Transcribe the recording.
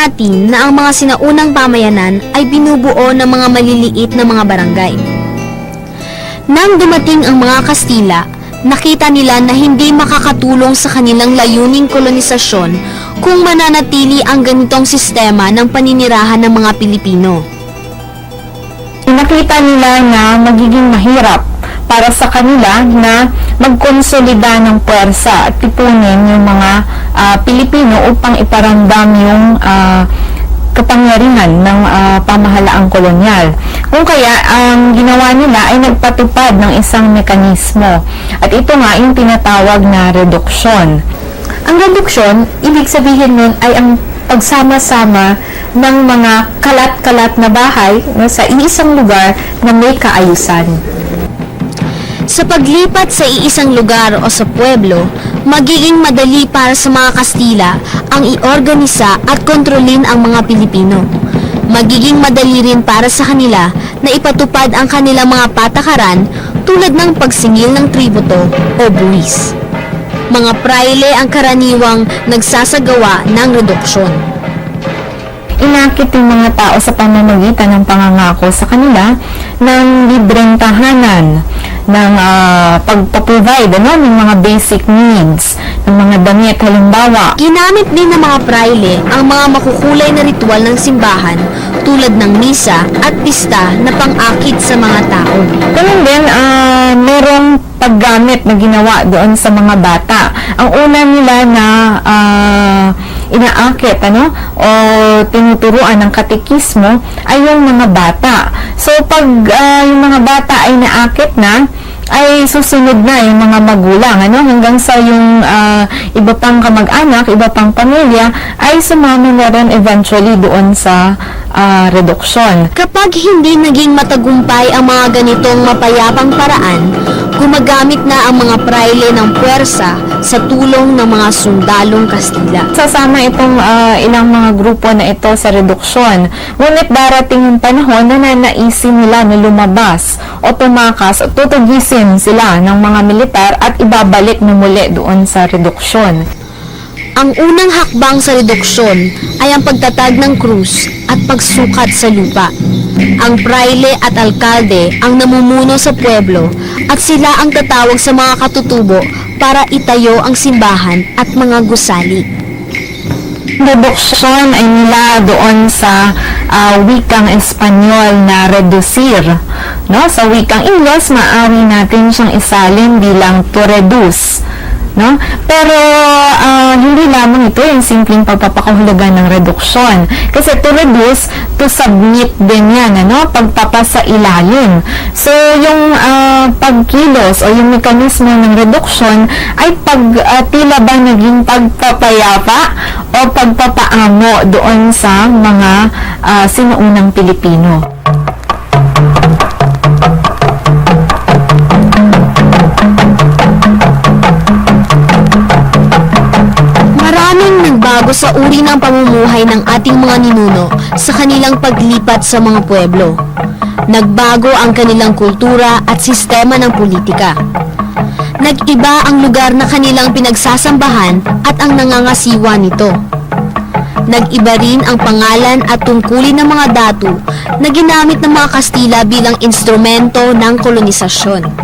natin na ang mga sinaunang pamayanan ay binubuo ng mga maliliit na mga barangay. Nang dumating ang mga Kastila, nakita nila na hindi makakatulong sa kanilang layuning kolonisasyon kung mananatili ang ganitong sistema ng paninirahan ng mga Pilipino. Nakita nila na magiging mahirap para sa kanila na magkonsolida ng puwersa at tipunin yung mga Pilipino upang iparamdam yung kapangyarihan ng pamahalaang kolonyal. Kung kaya, ang ginawa nila ay nagpatupad ng isang mekanismo. At ito nga yung tinatawag na reduksyon. Ang reduksyon, ibig sabihin nun ay ang pagsama-sama ng mga kalat-kalat na bahay sa iisang lugar na may kaayusan. Sa paglipat sa iisang lugar o sa pueblo, magiging madali para sa mga Kastila ang iorganisa at kontrolin ang mga Pilipino. Magiging madali rin para sa kanila na ipatupad ang kanilang mga patakaran tulad ng pagsingil ng tributo o buwis. Mga praile ang karaniwang nagsasagawa ng reduksyon. Inakit yung mga tao sa pamamagitan ng pangangako sa kanila ng libreng tahanan, ng pagpaprovide ng mga basic needs, ng mga damit halimbawa. Ginamit din ng mga praile ang mga makukulay na ritual ng simbahan tulad ng misa at pista na pang-akit sa mga tao. Ganun din, merong paggamit na ginawa doon sa mga bata. Ang una nila na inaakit o tinuturuan ng katekismo ay yung mga bata. So pag yung mga bata ay naakit na, ay susunod na yung mga magulang hanggang sa yung iba pang kamag-anak, iba pang pamilya ay sumama na rin eventually doon sa reduksyon. Kapag hindi naging matagumpay ang mga ganitong mapayapang paraan, gumagamit na ang mga praile ng puwersa sa tulong ng mga sundalong Kastila. Sasama itong ilang mga grupo na ito sa reduksyon. Ngunit darating yung panahon na nanaisin nila na lumabas o tumakas o tutugisin sila ng mga militar at ibabalik na muli doon sa reduksyon. Ang unang hakbang sa reduksyon ay ang pagtatag ng krus at pagsukat sa lupa. Ang praile at alkalde ang namumuno sa pueblo at sila ang tatawag sa mga katutubo para itayo ang simbahan at mga gusali. Reduksyon ay nila doon sa wikang Espanyol na reducir. Sa wikang Ingles, maaari natin siyang isalin bilang to reduce. Pero hindi lamang ito yung simpleng pagpapakahulugan ng reduksyon. Kasi to reduce, to submit din yan, pagpapa sa ilalim. So, yung pagkilos o yung mekanismo ng reduksyon ay tila ba naging pagpapayapa o pagpapaamo doon sa mga sinuunang Pilipino. Bago sa uri ng pamumuhay ng ating mga ninuno sa kanilang paglipat sa mga pueblo. Nagbago ang kanilang kultura at sistema ng politika. Nag-iba ang lugar na kanilang pinagsasambahan at ang nangangasiwa nito. Nag-iba rin ang pangalan at tungkulin ng mga datu na ginamit ng mga Kastila bilang instrumento ng kolonisasyon.